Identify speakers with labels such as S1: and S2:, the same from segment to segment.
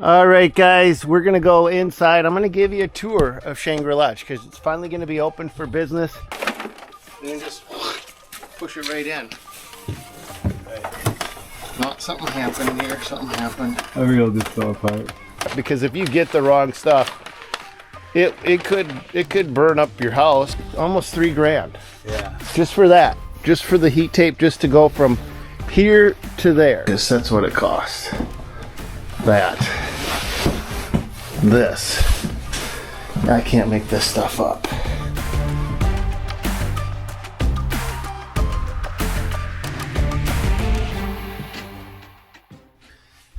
S1: All right, guys, we're going to go inside. I'm going to give you a tour of Shangri-La because it's finally going to be open for business. And just push it right in. No, something happened here. Something happened.
S2: I reeled this fell apart.
S1: Because if you get the wrong stuff, it could burn up your house. Almost $3,000.
S2: Yeah.
S1: Just for that. Just for the heat tape, just to go from here to there. Because that's what it costs. That. This. I can't make this stuff up.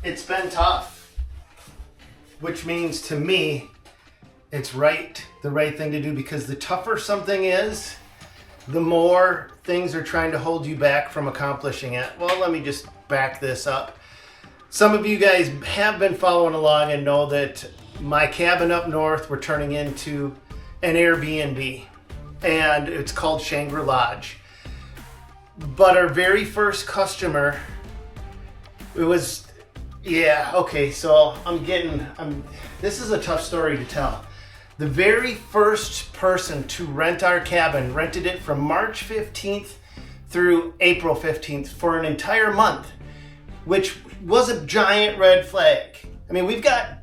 S1: It's been tough, which means to me, it's the right thing to do, because the tougher something is, the more things are trying to hold you back from accomplishing it. Well, let me just back this up. Some of you guys have been following along and know that my cabin up north, we're turning into an Airbnb, and it's called Shangri-La. But our very first customer, it was, yeah, okay, so this is a tough story to tell. The very first person to rent our cabin rented it from March 15th through April 15th for an entire month, which was a giant red flag. I mean, we've got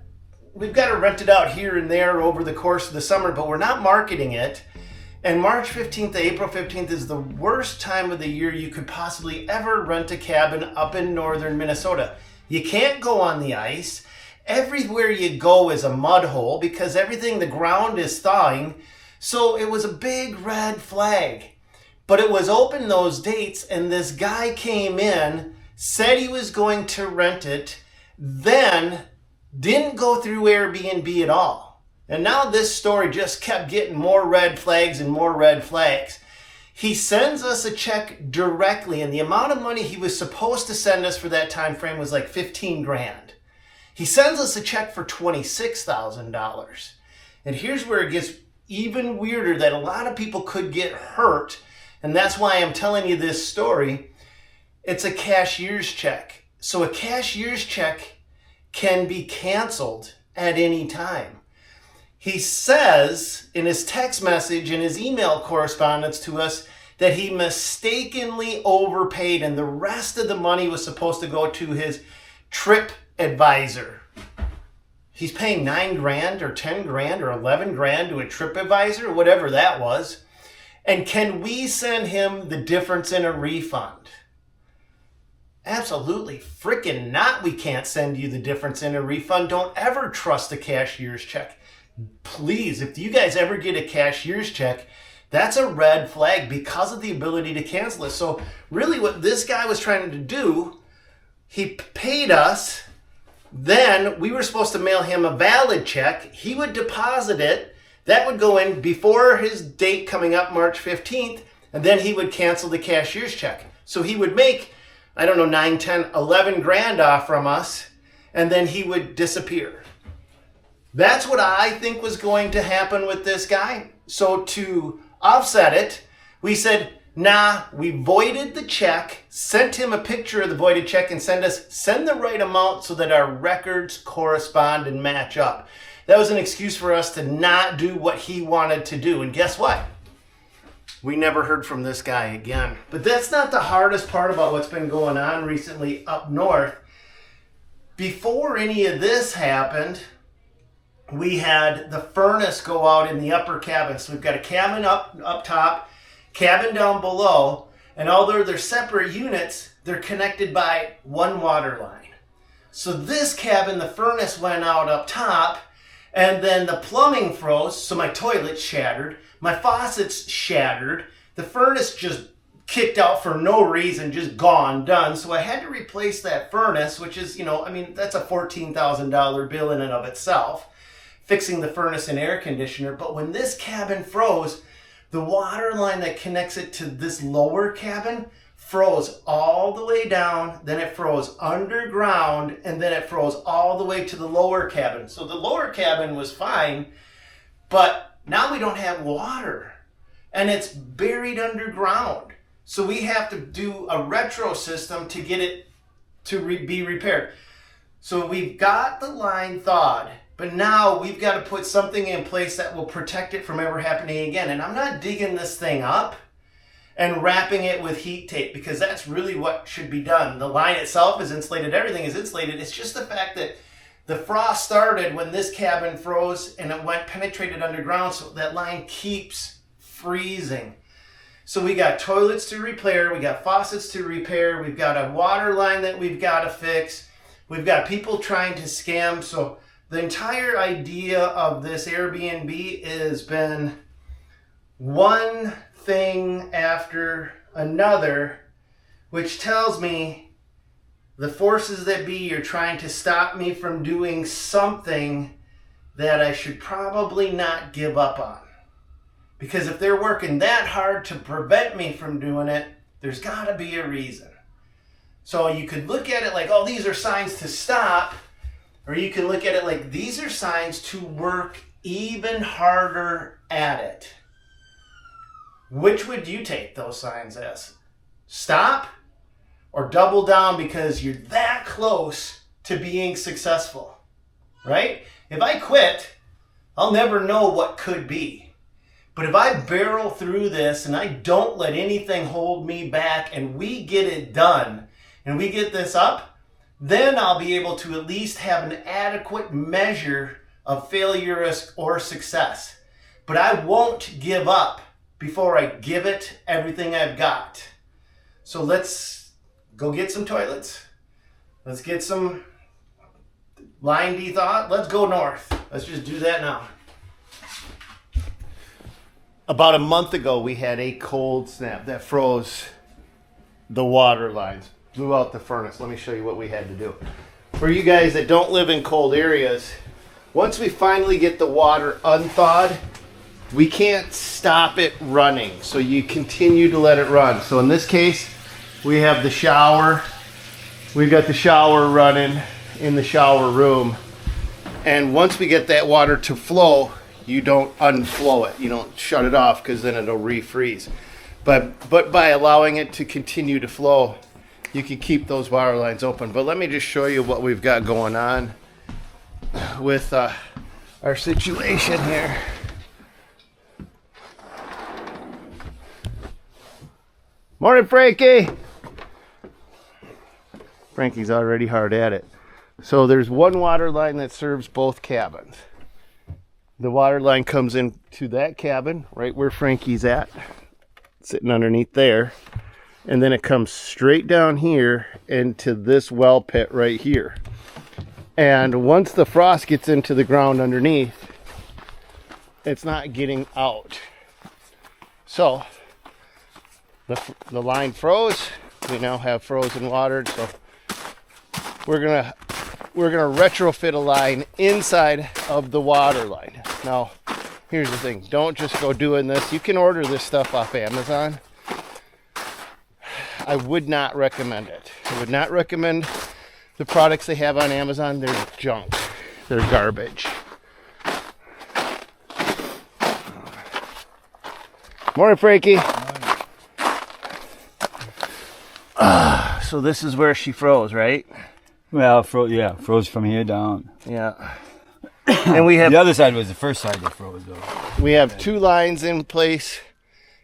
S1: to rent it out here and there over the course of the summer, but we're not marketing it. And March 15th to April 15th is the worst time of the year you could possibly ever rent a cabin up in northern Minnesota. You can't go on the ice. Everywhere you go is a mud hole because the ground is thawing. So it was a big red flag. But it was open those dates, and this guy came in, said he was going to rent it, then didn't go through Airbnb at all. And now this story just kept getting more red flags and more red flags. He sends us a check directly, and the amount of money he was supposed to send us for that time frame was like $15,000. He sends us a check for $26,000. And here's where it gets even weirder, that a lot of people could get hurt, and that's why I'm telling you this story. It's a cashier's check. So a cashier's check can be canceled at any time. He says in his text message, in his email correspondence to us, that he mistakenly overpaid and the rest of the money was supposed to go to his trip advisor. He's paying $9,000 or $10,000 or $11,000 to a trip advisor, whatever that was. And can we send him the difference in a refund? Absolutely freaking not. We can't send you the difference in a refund. Don't ever trust a cashier's check. Please, if you guys ever get a cashier's check, that's a red flag because of the ability to cancel it. So really what this guy was trying to do, he paid us, then we were supposed to mail him a valid check. He would deposit it. That would go in before his date coming up, March 15th, and then he would cancel the cashier's check. So he would make, I don't know, 9, 10, 11 grand off from us, and then he would disappear. That's what I think was going to happen with this guy. So to offset it, we said, nah, we voided the check, sent him a picture of the voided check, and send the right amount so that our records correspond and match up. That was an excuse for us to not do what he wanted to do. And guess what? We never heard from this guy again. But that's not the hardest part about what's been going on recently up north. Before any of this happened, we had the furnace go out in the upper cabin. So we've got a cabin up top, cabin down below, and although they're separate units, they're connected by one water line. So this cabin, the furnace went out up top, and then the plumbing froze, so my toilet's shattered, my faucet's shattered, the furnace just kicked out for no reason, just gone, done. So I had to replace that furnace, which is, that's a $14,000 bill in and of itself, fixing the furnace and air conditioner. But when this cabin froze, the water line that connects it to this lower cabin froze all the way down, then it froze underground, and then it froze all the way to the lower cabin. So the lower cabin was fine, but now we don't have water, and it's buried underground. So we have to do a retro system to get it to be repaired. So we've got the line thawed, but now we've got to put something in place that will protect it from ever happening again. And I'm not digging this thing up and wrapping it with heat tape, because that's really what should be done. The line itself is insulated, everything is insulated. It's just the fact that the frost started when this cabin froze and it went penetrated underground, so that line keeps freezing. So we got toilets to repair, we got faucets to repair, we've got a water line that we've got to fix, we've got people trying to scam. So the entire idea of this Airbnb has been one thing after another, which tells me the forces that be are trying to stop me from doing something that I should probably not give up on. Because if they're working that hard to prevent me from doing it, there's got to be a reason. So you could look at it like, oh, these are signs to stop. Or you can look at it like, these are signs to work even harder at it. Which would you take those signs as? Stop or double down because you're that close to being successful, right? If I quit, I'll never know what could be. But if I barrel through this and I don't let anything hold me back and we get it done and we get this up, then I'll be able to at least have an adequate measure of failure or success. But I won't give up before I give it everything I've got. So let's go get some toilets. Let's get some line de-thawed. Let's go north. Let's just do that now. About a month ago, we had a cold snap that froze the water lines, blew out the furnace. Let me show you what we had to do. For you guys that don't live in cold areas, once we finally get the water unthawed, we can't stop it running. So you continue to let it run. So in this case, we have the shower. We've got the shower running in the shower room. And once we get that water to flow, you don't unflow it. You don't shut it off because then it'll refreeze. But by allowing it to continue to flow, you can keep those water lines open. But let me just show you what we've got going on with our situation here. Morning, Frankie. Frankie's already hard at it. So there's one water line that serves both cabins. The water line comes into that cabin, right where Frankie's at, sitting underneath there. And then it comes straight down here into this well pit right here. And once the frost gets into the ground underneath, it's not getting out. So the line froze. We now have frozen water. So we're gonna retrofit a line inside of the water line. Now, here's the thing. Don't just go doing this. You can order this stuff off Amazon. I would not recommend it. I would not recommend the products they have on Amazon. They're junk. They're garbage. Morning, Frankie. So this is where she froze, right?
S2: Well, froze from here down.
S1: Yeah. And we have
S2: the other side was the first side that froze, though.
S1: We have two lines in place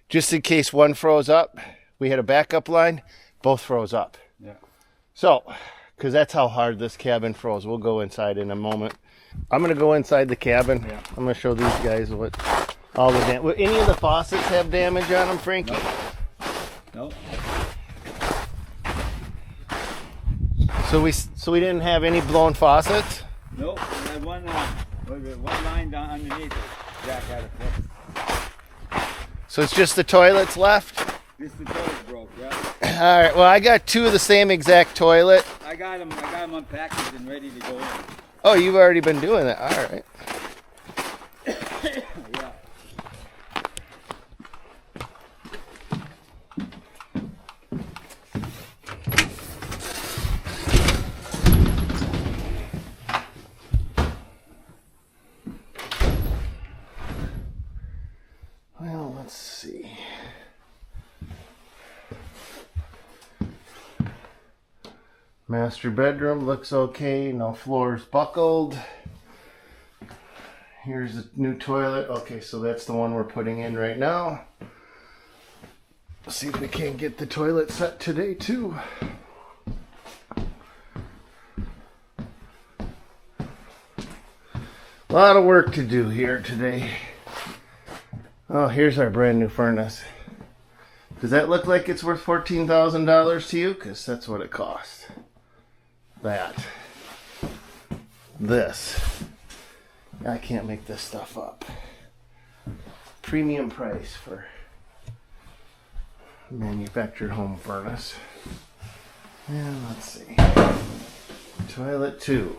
S1: just in case one froze up. We had a backup line, both froze up.
S2: Yeah.
S1: So, because that's how hard this cabin froze. We'll go inside in a moment. I'm going to go inside the cabin. Yeah. I'm going to show these guys what all the damage. Will any of the faucets have damage on them, Frankie?
S2: Nope.
S1: So we didn't have any blown faucets?
S2: Nope. We had one line down underneath it. Jack had it fixed.
S1: So it's just the toilets left?
S2: Just the toilet broke, yeah.
S1: All right. Well, I got two of the same exact toilet.
S2: I got them unpackaged and ready to go in.
S1: Oh, you've already been doing that. All right.
S2: Yeah.
S1: Well, let's see. Master bedroom looks okay. No floors buckled. Here's the new toilet. Okay, so that's the one we're putting in right now. Let's see if we can't get the toilet set today too. A lot of work to do here today. Oh, here's our brand new furnace. Does that look like it's worth $14,000 to you? Because that's what it costs. That. This. I can't make this stuff up. Premium price for manufactured home furnace. And let's see. Toilet 2.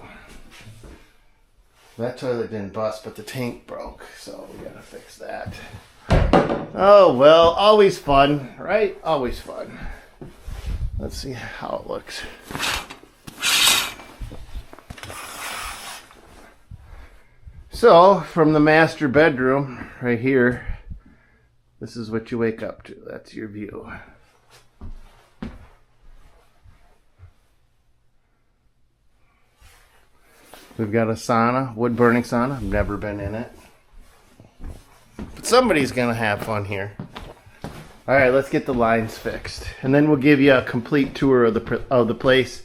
S1: That toilet didn't bust, but the tank broke, so we gotta fix that. Oh well, always fun, right? Always fun. Let's see how it looks. So, from the master bedroom, right here, this is what you wake up to. That's your view. We've got a sauna, wood-burning sauna. I've never been in it. But somebody's going to have fun here. All right, let's get the lines fixed. And then we'll give you a complete tour of the place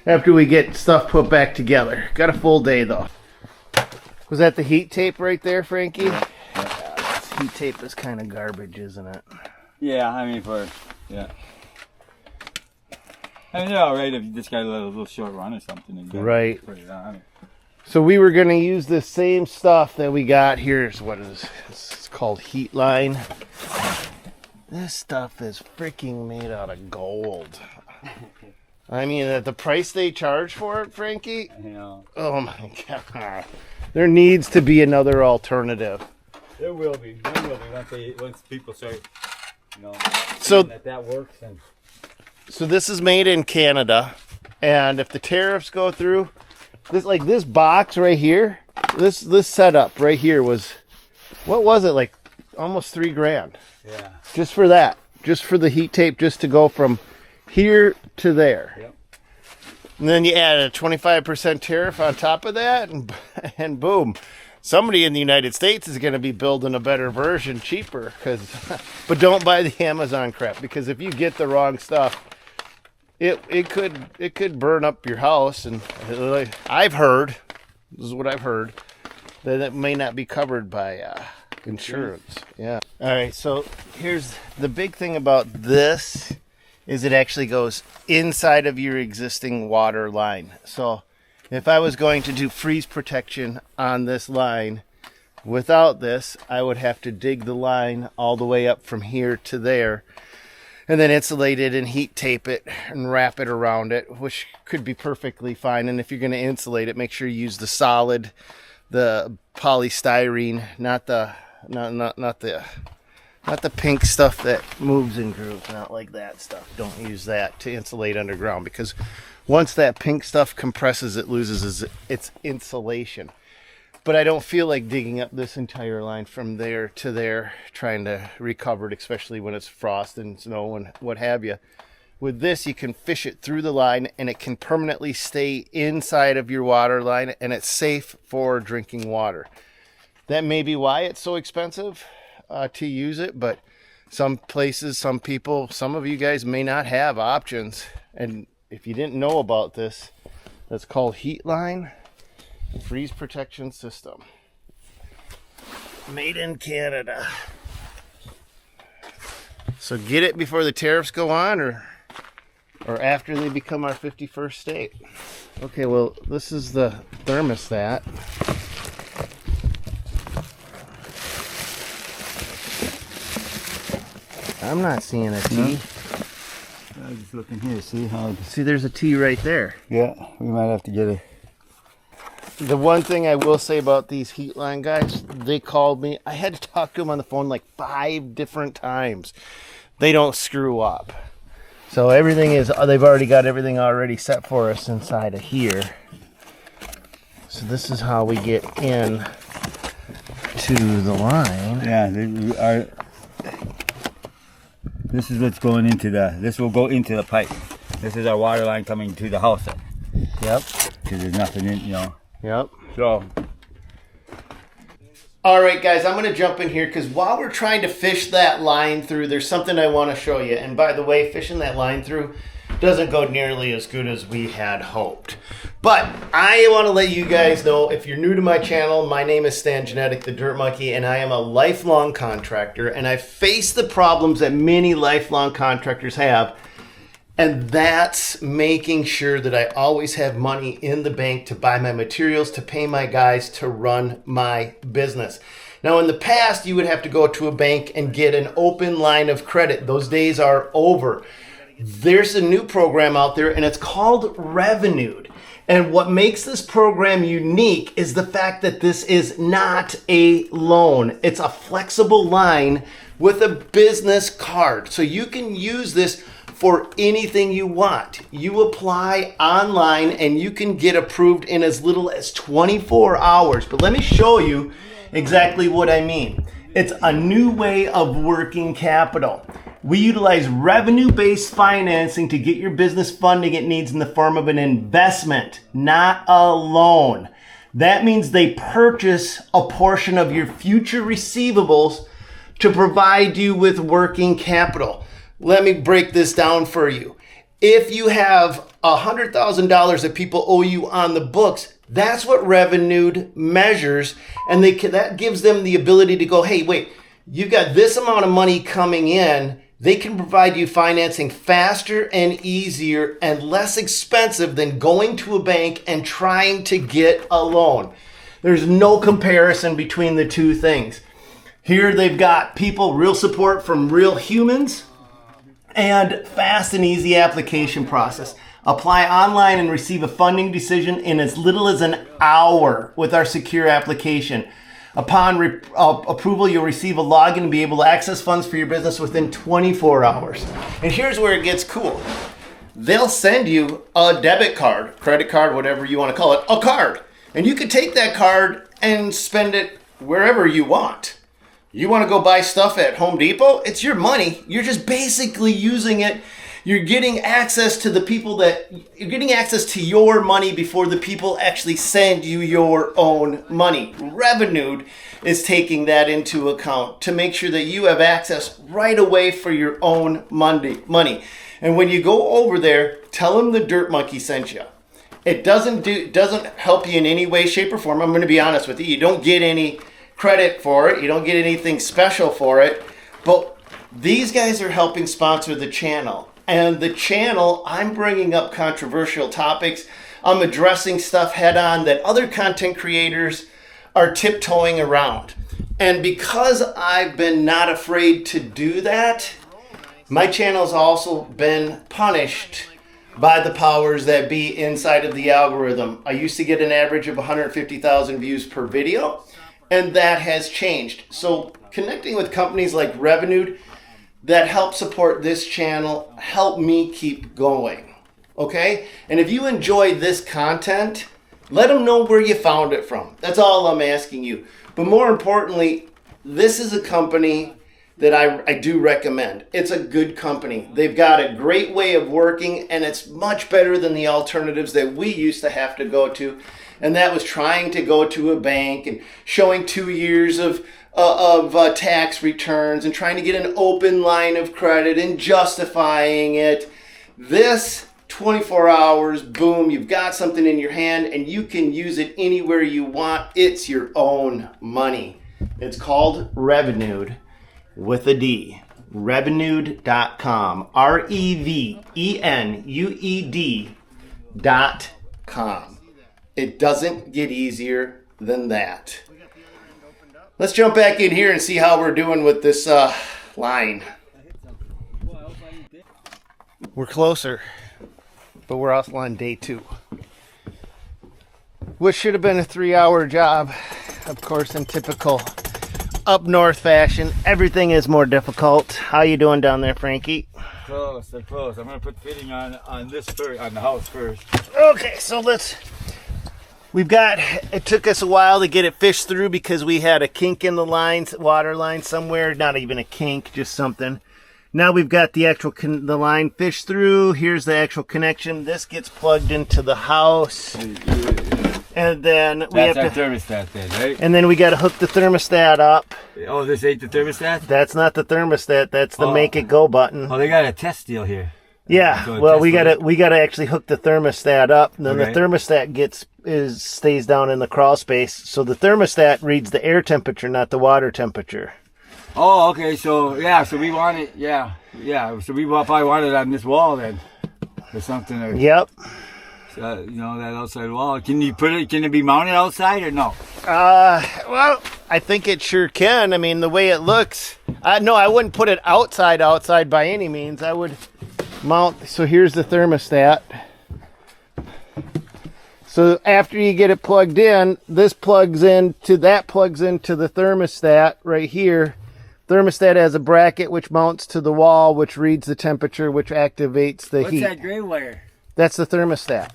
S1: after we get stuff put back together. Got a full day, though. Was that the heat tape right there, Frankie? Yeah, this heat tape is kind of garbage, isn't it?
S2: Yeah, I mean, yeah. I mean, they're all right if you just got a little short run or something. And
S1: Right.
S2: Put it on. I mean,
S1: so we were going to use the same stuff that we got. Here's what it is. It's called heat line. This stuff is freaking made out of gold. I mean, at the price they charge for it, Frankie?
S2: you know,
S1: Oh my God. There needs to be another alternative.
S2: there will be. There will be once people start,
S1: So
S2: that works. And
S1: So this is made in Canada, and if the tariffs go through, this box right here, this setup right here was, what was it, like almost $3,000?
S2: yeah.
S1: Just for that, just for the heat tape, just to go from here to there.
S2: Yep.
S1: And then you add a 25% tariff on top of that, and boom. Somebody in the United States is going to be building a better version cheaper. But don't buy the Amazon crap, because if you get the wrong stuff, it could burn up your house. And I've heard, this is what I've heard, that it may not be covered by insurance. Yeah. All right. So here's the big thing about this is it actually goes inside of your existing water line. So if I was going to do freeze protection on this line without this, I would have to dig the line all the way up from here to there and then insulate it and heat tape it and wrap it around it, which could be perfectly fine. And if you're going to insulate it, make sure you use the solid, the polystyrene, not the pink stuff that moves and grooves, not like that stuff. Don't use that to insulate underground, because once that pink stuff compresses, it loses its insulation. But I don't feel like digging up this entire line from there to there, trying to recover it, especially when it's frost and snow and what have you. With this, you can fish it through the line, and it can permanently stay inside of your water line, and it's safe for drinking water. That may be why it's so expensive to use it, but some places, some people, some of you guys may not have options. And if you didn't know about this, that's called heat line freeze protection system, made in Canada. So get it before the tariffs go on, or after they become our 51st state. Okay, well, this is the thermostat. I'm not seeing a T.
S2: No. I'm just looking here, see,
S1: there's a T right there.
S2: Yeah, we might have to get it.
S1: The one thing I will say about these heat line guys, they called me. I had to talk to them on the phone like 5 different times. They don't screw up. So everything is, they've already got everything already set for us inside of here. So this is how we get in to the line.
S2: Yeah, this is what's going into this will go into the pipe. This is our water line coming to the house.
S1: Yep.
S2: Because there's nothing in, you know.
S1: Yep.
S2: So.
S1: All right, guys, I'm going to jump in here because while we're trying to fish that line through, there's something I want to show you. And by the way, fishing that line through doesn't go nearly as good as we had hoped. But I want to let you guys know, if you're new to my channel, my name is Stan Genetic, the Dirt Monkey, and I am a lifelong contractor. And I face the problems that many lifelong contractors have. And that's making sure that I always have money in the bank to buy my materials, to pay my guys, to run my business. Now, in the past, you would have to go to a bank and get an open line of credit. Those days are over. There's a new program out there, and it's called Revenued. And what makes this program unique is the fact that this is not a loan. It's a flexible line with a business card. So you can use this for anything you want. You apply online and you can get approved in as little as 24 hours. But let me show you exactly what I mean. It's a new way of working capital. We utilize revenue-based financing to get your business funding it needs in the form of an investment, not a loan. That means they purchase a portion of your future receivables to provide you with working capital. Let me break this down for you. If you have $100,000 that people owe you on the books, that's what Revenued measures, and that gives them the ability to go, hey, wait, you've got this amount of money coming in. They can provide you financing faster and easier and less expensive than going to a bank and trying to get a loan. There's no comparison between the two things. Here they've got people, real support from real humans, and fast and easy application process. Apply online and receive a funding decision in as little as an hour with our secure application. Upon approval, you'll receive a login and be able to access funds for your business within 24 hours. And here's where it gets cool. They'll send you a debit card, credit card, whatever you want to call it, a card. And you can take that card and spend it wherever you want. You want to go buy stuff at Home Depot? It's your money. You're just basically using it. You're getting access to you're getting access to your money before the people actually send you your own money. Revenued is taking that into account to make sure that you have access right away for your own money. And when you go over there, tell them the Dirt Monkey sent you. It doesn't help you in any way, shape, or form. I'm going to be honest with you. You don't get any credit for it. You don't get anything special for it. But these guys are helping sponsor the channel. And the channel, I'm bringing up controversial topics. I'm addressing stuff head on that other content creators are tiptoeing around. And because I've been not afraid to do that, my channel's also been punished by the powers that be inside of the algorithm. I used to get an average of 150,000 views per video, and that has changed. So connecting with companies like Revenued that help support this channel, help me keep going, okay? And if you enjoy this content, let them know where you found it from. That's all I'm asking you. But more importantly, this is a company that I do recommend. It's a good company. They've got a great way of working, and it's much better than the alternatives that we used to have to go to. And that was trying to go to a bank and showing 2 years of tax returns and trying to get an open line of credit and justifying it. This 24 hours, boom, you've got something in your hand and you can use it anywhere you want. It's your own money. It's called Revenued with a D. Revenued.com. REVENUED.com. It doesn't get easier than that. Let's jump back in here and see how we're doing with this line. We're closer, but we're offline day 2. Which should have been a 3-hour job. Of course, in typical up north fashion, everything is more difficult. How you doing down there, Frankie?
S2: Close, they're close. I'm gonna put fitting on this first, on the house first.
S1: Okay, so it took us a while to get it fished through because we had a kink in the lines, water line somewhere. Not even a kink, just something. Now we've got the actual the line fished through. Here's the actual connection. This gets plugged into the house. And then we have
S2: That's our thermostat then, right?
S1: And then we got to hook the thermostat up.
S2: Oh, this ain't the thermostat?
S1: That's not the thermostat. That's the make it go button.
S2: Oh, they got a test deal here.
S1: Yeah.
S2: So
S1: well, we gotta actually hook the thermostat up. And then
S2: Okay.
S1: the thermostat stays down in the crawl space. So the thermostat reads the air temperature, not the water temperature.
S2: Oh, okay. So yeah, so we want it. Yeah. So we probably want it on this wall then, or something. Or,
S1: Yep.
S2: you know, that outside wall. Can you put it? Can it be mounted outside or no?
S1: Well, I think it sure can. I mean, the way it looks. No, I wouldn't put it outside by any means. I would mount. So here's the thermostat. So after you get it plugged in, this plugs into the thermostat right here. Thermostat has a bracket which mounts to the wall, which reads the temperature, which activates the heat.
S2: What's that gray wire?
S1: That's the thermostat.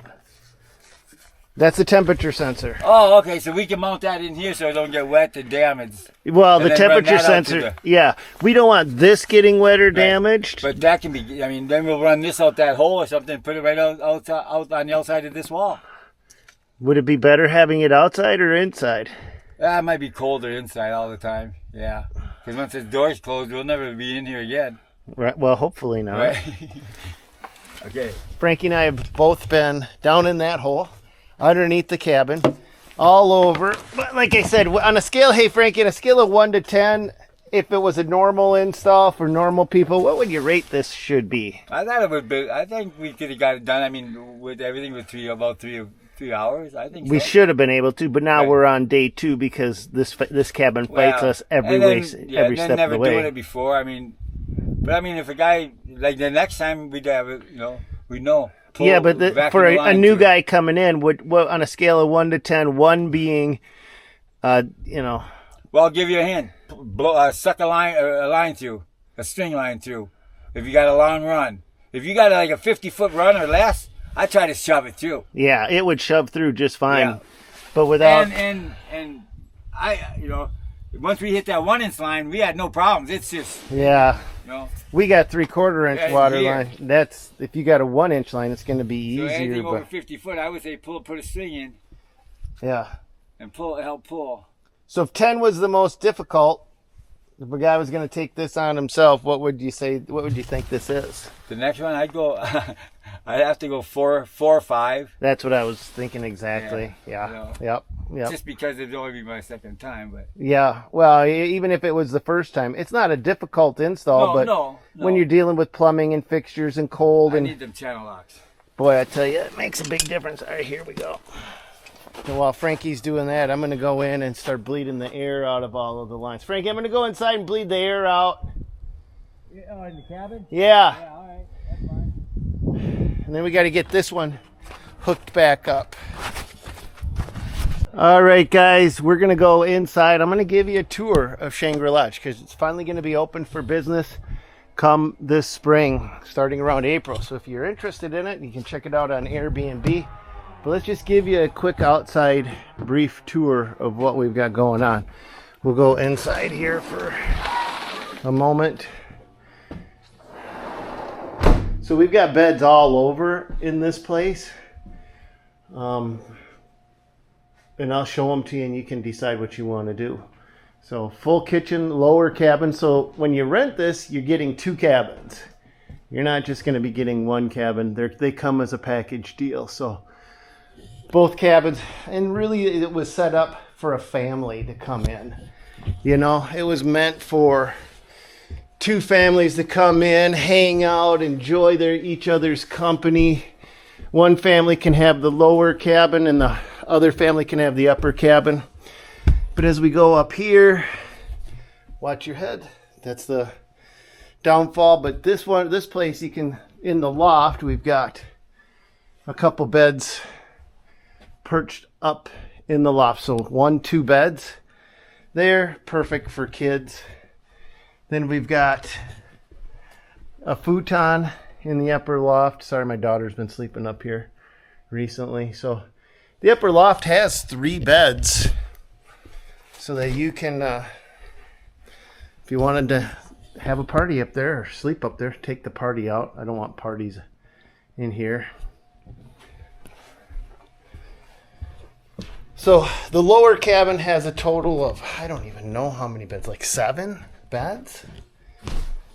S1: That's the temperature sensor.
S2: Oh, okay. So we can mount that in here so it don't get wet and damaged.
S1: Well,
S2: And
S1: the
S2: then run
S1: temperature
S2: that out to
S1: sensor, yeah. We don't want this getting wet or damaged.
S2: But that can be. I mean, then we'll run this out that hole or something. Put it right out on the outside of this wall.
S1: Would it be better having it outside or inside?
S2: It might be colder inside all the time. Yeah. Because once the door's closed, we'll never be in here again.
S1: Right. Well, hopefully not.
S2: Right? Okay.
S1: Frankie and I have both been down in that hole, underneath the cabin, all over. But like I said, on a scale, hey Frankie, on a scale of 1 to 10, if it was a normal install for normal people, what would you rate this should be?
S2: I thought it would be. I think we could have got it done. I mean, with everything with about three hours. I think
S1: We
S2: so.
S1: should have been able to, but now
S2: Right.
S1: we're on day 2 because this cabin fights us every every step of
S2: never
S1: the way.
S2: doing it before. I mean, but I mean, if a guy like the next time we'd have it, you know, we know.
S1: Yeah, but for a new
S2: too.
S1: guy coming in, what on a scale of 1 to 10, 1 being, you know,
S2: Well, I'll give you a hint. Suck a line through, a string line through. If you got a long run, if you got like a 50-foot run or less, I try to shove it through.
S1: yeah, it would shove through just fine.
S2: Yeah.
S1: But without,
S2: And I, you know, once we hit that 1-inch line, we had no problems. It's just,
S1: yeah,
S2: you know,
S1: we got 3/4 inch
S2: Yeah,
S1: water
S2: here.
S1: line. That's if you got a 1 inch line, it's going to be
S2: so
S1: easier.
S2: anything over
S1: But
S2: 50 foot, I would say put a string in
S1: yeah,
S2: and help pull.
S1: so if 10 was the most difficult, if a guy was going to take this on himself, what would you say? What would you think this is?
S2: The next one, I'd go. I'd have to go 4 or 5.
S1: That's what I was thinking exactly. Yeah.
S2: you know.
S1: Yep.
S2: Just because it'd only be my second time, but
S1: Yeah. Well, even if it was the first time, it's not a difficult install, but
S2: no.
S1: when you're dealing with plumbing and fixtures and cold
S2: I
S1: and
S2: need them channel locks.
S1: boy, I tell you, it makes a big difference. All right, here we go. So while Frankie's doing that, I'm going to go in and start bleeding the air out of all of the lines. Frankie, I'm going to go inside and bleed the air out.
S2: Oh, in the cabin?
S1: Yeah.
S2: Yeah, all right, that's fine.
S1: And then we got to get this one hooked back up. All right, guys, we're going to go inside. I'm going to give you a tour of Shangri-La because it's finally going to be open for business come this spring, starting around April. So if you're interested in it, you can check it out on Airbnb. But let's just give you a quick outside brief tour of what we've got going on. We'll go inside here for a moment. So we've got beds all over in this place. And I'll show them to you and you can decide what you want to do. So full kitchen, lower cabin. So when you rent this, you're getting 2 cabins. You're not just going to be getting 1 cabin. They come as a package deal. So both cabins, and really it was set up for a family to come in. You know, it was meant for 2 families to come in, hang out, enjoy each other's company. One family can have the lower cabin and the other family can have the upper cabin. But as we go up here, watch your head. That's the downfall. But this place, you can, in the loft, we've got a couple beds perched up in the loft. So 1, 2 beds there, perfect for kids. Then we've got a futon in the upper loft. Sorry, my daughter's been sleeping up here recently. So the upper loft has 3 beds so that you can, if you wanted to have a party up there or sleep up there. Take the party out. I don't want parties in here. So the lower cabin has a total of, I don't even know how many beds, like 7 beds.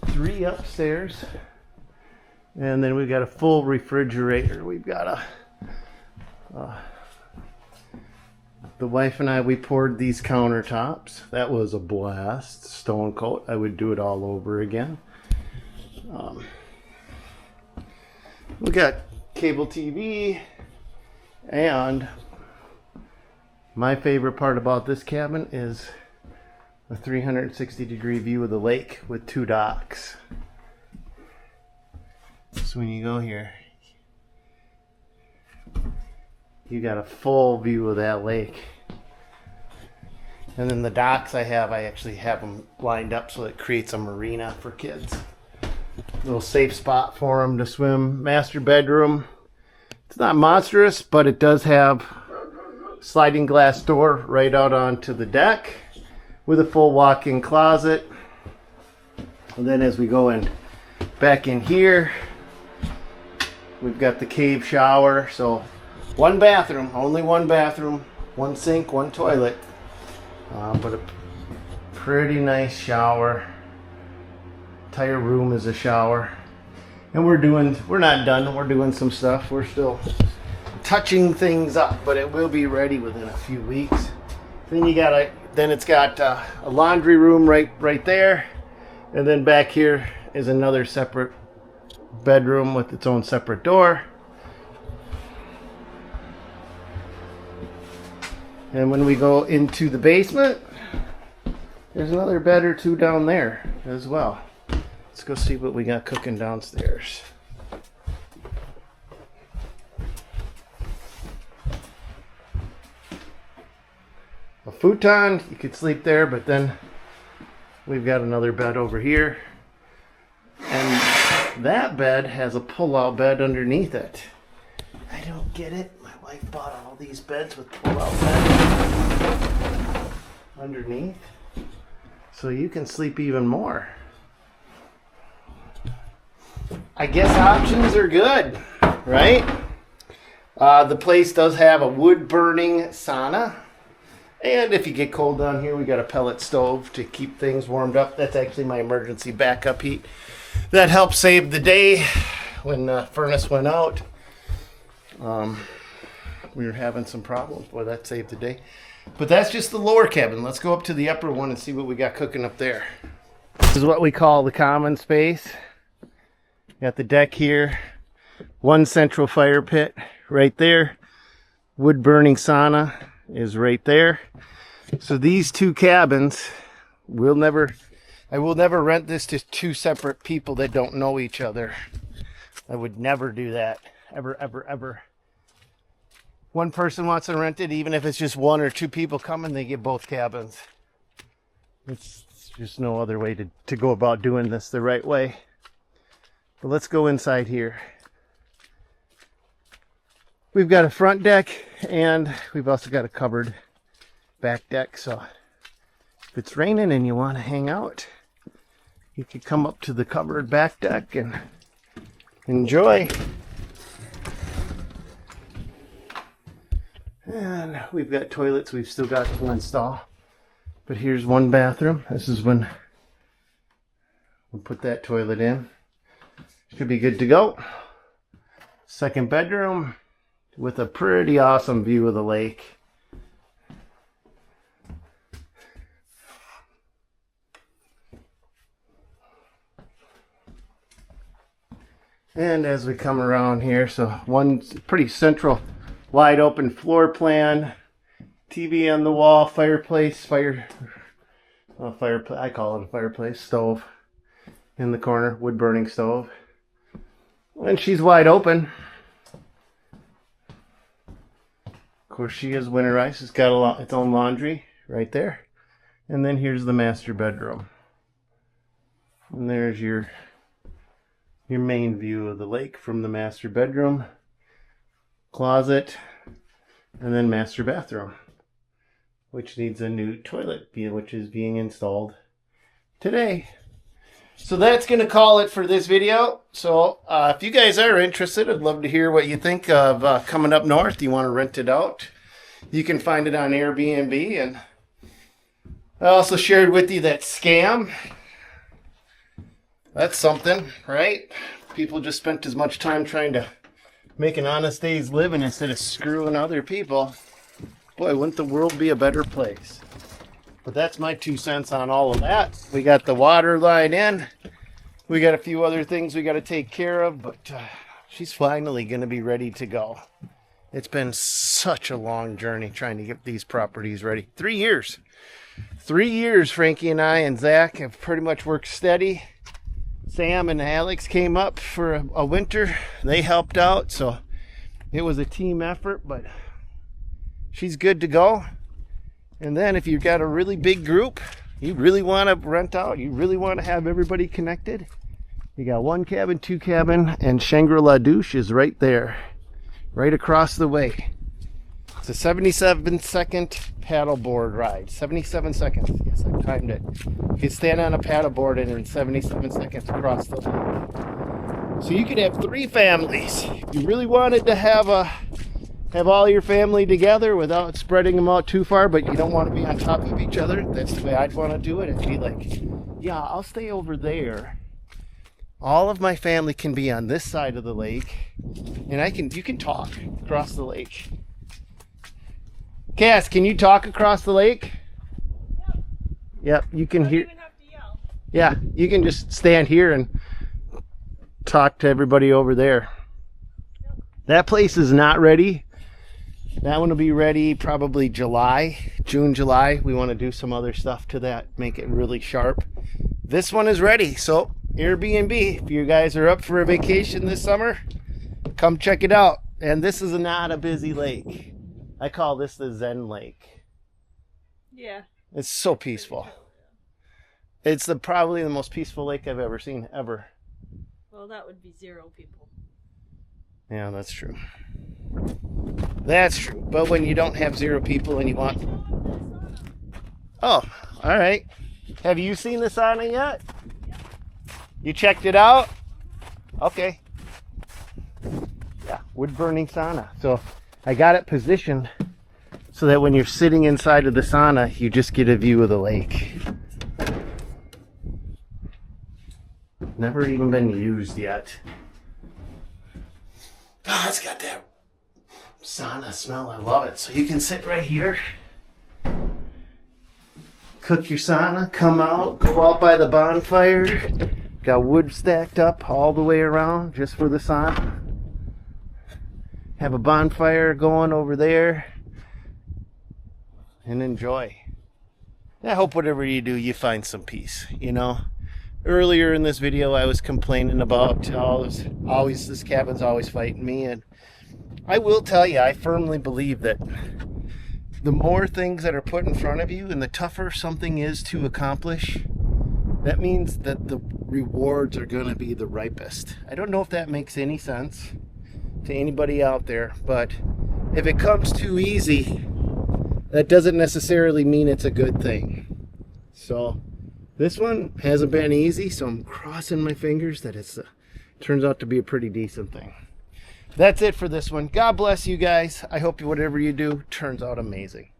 S1: 3 upstairs. And then we've got a full refrigerator. We've got the wife and I, we poured these countertops. That was a blast. Stone coat. I would do it all over again. We got cable TV, and my favorite part about this cabin is a 360-degree view of the lake with 2 docks. So when you go here, you got a full view of that lake. And then the docks I actually have them lined up so it creates a marina for kids. Little safe spot for them to swim. Master bedroom. It's not monstrous, but it does have sliding glass door right out onto the deck with a full walk-in closet. And then as we go in back in here, we've got the cave shower. So 1 bathroom, only 1 bathroom, 1 sink, 1 toilet, but a pretty nice shower. Entire room is a shower. And we're not done. We're doing some stuff. We're still touching things up, but it will be ready within a few weeks. Then it's got a laundry room right there, and then back here is another separate bedroom with its own separate door. And when we go into the basement, there's another bed or 2 down there as well. Let's go see what we got cooking downstairs. A futon, you could sleep there, but then we've got another bed over here. And that bed has a pull-out bed underneath it. I don't get it. My wife bought all these beds with pull-out beds underneath, so you can sleep even more. I guess options are good, right? The place does have a wood-burning sauna. And if you get cold down here, we got a pellet stove to keep things warmed up. That's actually my emergency backup heat. That helped save the day when the furnace went out. We were having some problems. Boy, that saved the day. But that's just the lower cabin. Let's go up to the upper one and see what we got cooking up there. This is what we call the common space. Got the deck here. 1 central fire pit right there. Wood burning sauna is right there. So these 2 cabins I will never rent this to 2 separate people that don't know each other. I would never do that. Ever. One person wants to rent it, even if it's just 1 or 2 people coming, they get both cabins. It's just no other way to go about doing this the right way. But let's go inside here. We've got a front deck, and we've also got a covered back deck. So if it's raining and you want to hang out, you can come up to the covered back deck and enjoy. And we've got toilets we've still got to install. But here's 1 bathroom. This is when we'll put that toilet in. Should be good to go. 2nd bedroom with a pretty awesome view of the lake. And as we come around here, so 1 pretty central wide open floor plan, TV on the wall, fireplace, I call it a fireplace, stove in the corner, wood burning stove. And she's wide open. Of course, she is winterized. It's got its own laundry right there. And then here's the master bedroom. And there's your main view of the lake from the master bedroom, closet, and then master bathroom, which needs a new toilet, which is being installed today. So that's going to call it for this video. So if you guys are interested, I'd love to hear what you think of coming up north. You want to rent it out, you can find it on Airbnb. And I also shared with you that scam. That's something, right? People just spent as much time trying to make an honest day's living instead of screwing other people. Boy, wouldn't the world be a better place? But that's my 2 cents on all of that. We got the water line in. We got a few other things we got to take care of, but she's finally going to be ready to go. It's been such a long journey trying to get these properties ready. 3 years. 3 years, Frankie and I and Zach have pretty much worked steady. Sam and Alex came up for a winter. They helped out, so it was a team effort, but she's good to go. And then if you've got a really big group, you really want to rent out, you really want to have everybody connected, you got 1 cabin, 2 cabin, and Shangri-La Douche is right there, right across the way. It's a 77-second paddleboard ride. 77 seconds. Yes, I timed it. You can stand on a paddleboard and in 77 seconds across the lake. So you could have 3 families. If you really wanted to have all your family together without spreading them out too far, but you don't want to be on top of each other, that's the way I'd want to do it. It'd be like, yeah, I'll stay over there. All of my family can be on this side of the lake, and you can talk across the lake. Cass, can you talk across the lake? Yep, you can hear.
S3: Don't even have to yell.
S1: Yeah, you can just stand here and talk to everybody over there. That place is not ready. That one will be ready probably June, July. We want to do some other stuff to that, make it really sharp. This one is ready. So Airbnb, if you guys are up for a vacation this summer, come check it out. And this is not a busy lake. I call this the Zen Lake.
S3: Yeah.
S1: It's so peaceful. It's probably the most peaceful lake I've ever seen, ever.
S3: Well, that would be 0 people.
S1: Yeah, that's true. That's true. But when you don't have 0 people and you want... Oh, all right. Have you seen the sauna yet? You checked it out? Okay. Yeah, wood burning sauna. So I got it positioned so that when you're sitting inside of the sauna, you just get a view of the lake. Never even been used yet. Oh, it's got that sauna smell. I love it. So you can sit right here, cook your sauna, come out, go out by the bonfire. Got wood stacked up all the way around just for the sauna. Have a bonfire going over there and enjoy. I hope whatever you do, you find some peace, you know. Earlier in this video, I was complaining about this cabin's always fighting me, and I will tell you, I firmly believe that the more things that are put in front of you and the tougher something is to accomplish, that means that the rewards are going to be the ripest. I don't know if that makes any sense to anybody out there, but if it comes too easy, that doesn't necessarily mean it's a good thing. So this one hasn't been easy, so I'm crossing my fingers that it turns out to be a pretty decent thing. That's it for this one. God bless you guys. I hope whatever you do turns out amazing.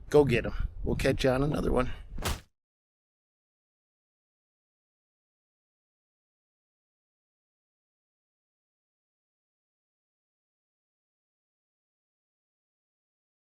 S1: Go get them. We'll catch you on another one.